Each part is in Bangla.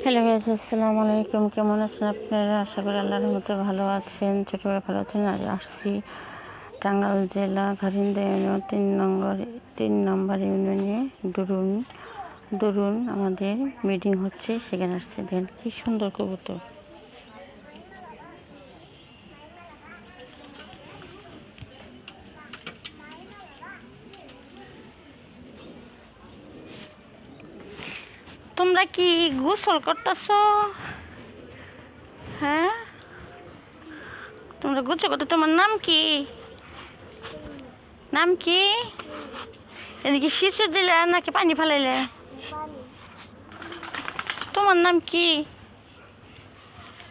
হ্যালো গাইস, আসসালামু আলাইকুম। কেমন আছেন আপনারা? আশা করি আল্লাহর রহমতে ভালো আছেন। ছোটবেলা ভালো আছেন। আজ আসছি টাঙ্গাইল জেলা ঘারিন্দা ইউনিয়ন 3 নম্বর ইউনিয়নে দরুন আমাদের মিটিং হচ্ছে, সেখানে আসছে। দেখেন কি সুন্দর কবুতর। তোমরা কি গোসল করতেছ? হ্যাঁ, তোমরা গোসল করতে। তোমার নাম কি? নাম কি? এদিকে শিশু দিলে নাকি পানি ফেলাইলে? তোমার নাম কি?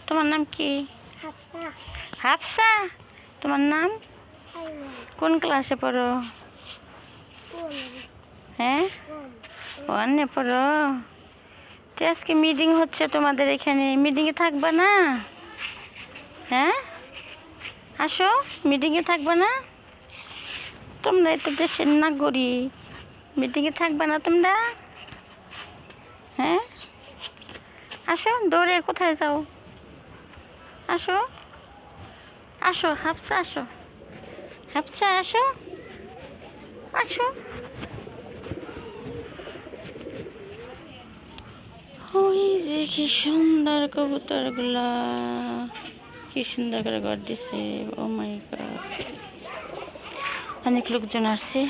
তোমার নাম কি? হাফসা। তোমার নাম? কোন ক্লাসে পড়ো? হ্যাঁ, 1-এ পড়ো। তো আজকে মিটিং হচ্ছে তোমাদের এখানে, মিটিংয়ে থাকবা না? হ্যাঁ, আসো, মিটিংয়ে থাকবা না? তোমরা এত দেশের নাগরিক, মিটিংয়ে থাকবা না তোমরা? হ্যাঁ, আসো, দৌড়ে কোথায় যাও? আসো আসো হাফসা, আসো হাফসা, আসো আসো। ওই যে কি সুন্দর কবুতরগুলা, কি সুন্দর করে ঘর দিছে। ও মাই গড, অনেক লোকজন আসছে,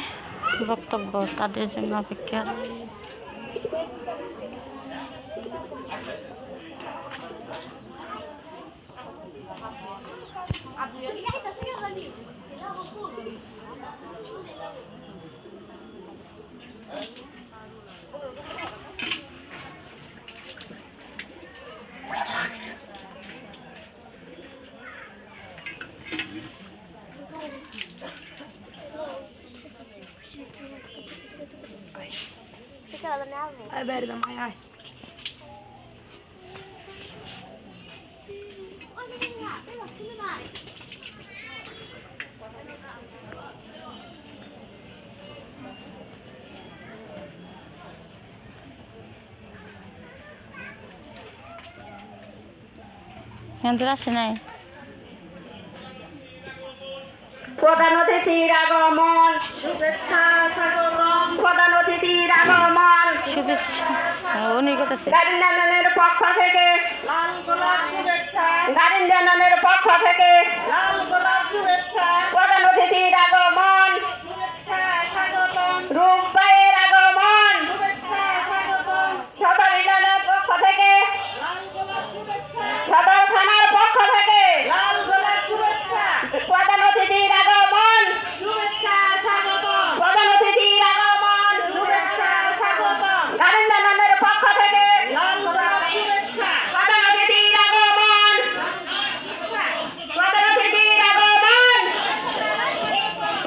বক্তব্য তাদের জন্য অপেক্ষা আছে। Ai بارد معايا. আসে নাই। প্রধান অতিথির আগমন, শুভেচ্ছা স্বাগতম। প্রধান অতিথির আগমন, শুভেচ্ছা। উনি কথা গার্ডিয়ানের পক্ষ থেকে লাল গোলাপ শুভেচ্ছা। গার্ডিয়ানের পক্ষ থেকে লাল গোলাপ শুভেচ্ছা। প্রধান অতিথির আগমন, শুভেচ্ছা স্বাগতম। রূপবাইয়ের আগমন, শুভেচ্ছা স্বাগতম। সদর ইউনিয়নের পক্ষ থেকে লাল গোলাপ শুভেচ্ছা। সদর থানার পক্ষ থেকে লাল গোলাপ শুভেচ্ছা। প্রধান অতিথির আগমন, শুভেচ্ছা স্বাগতম। প্রধান অতিথির আগমন, শুভেচ্ছা স্বাগতম। গার্ডিয়ানের পক্ষ থেকে লাল গোলাপ শুভেচ্ছা। প্রধান অতিথির আগমন, প্রধান অতিথির আগমন।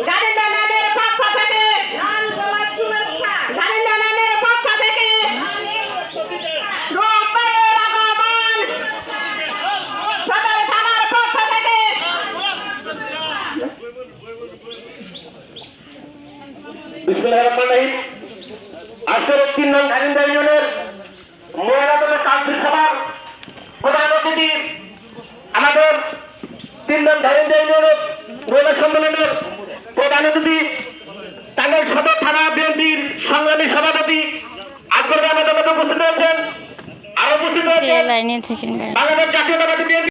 গার্ডিয়ানের পক্ষ থেকে লাল গোলাপ শুভেচ্ছা। গার্ডিয়ানের পক্ষ থেকে রূপবাইয়ের আগমন। সদর থানার পক্ষ থেকে বিসমিল্লাহির রহমানির রহিম। আজকের 3 নং ঘারিন্দা ইউনিয়নের মহিলাদের কাউন্সিল সভার প্রধান অতিথি, আমাদের 3 নং ঘারিন্দা ইউনিয়নের মহিলা সম্মেলনের প্রধান অতিথি, টাঙ্গাইল সদর থানা বিএনপির সংগ্রামী সভাপতি আজকের আমাদের মধ্যে উপস্থিত হয়েছেন। আরো উপস্থিত হয়েছেন লাইনে থেকে বাংলাদেশ জাতীয়তাবাদী বিএনপি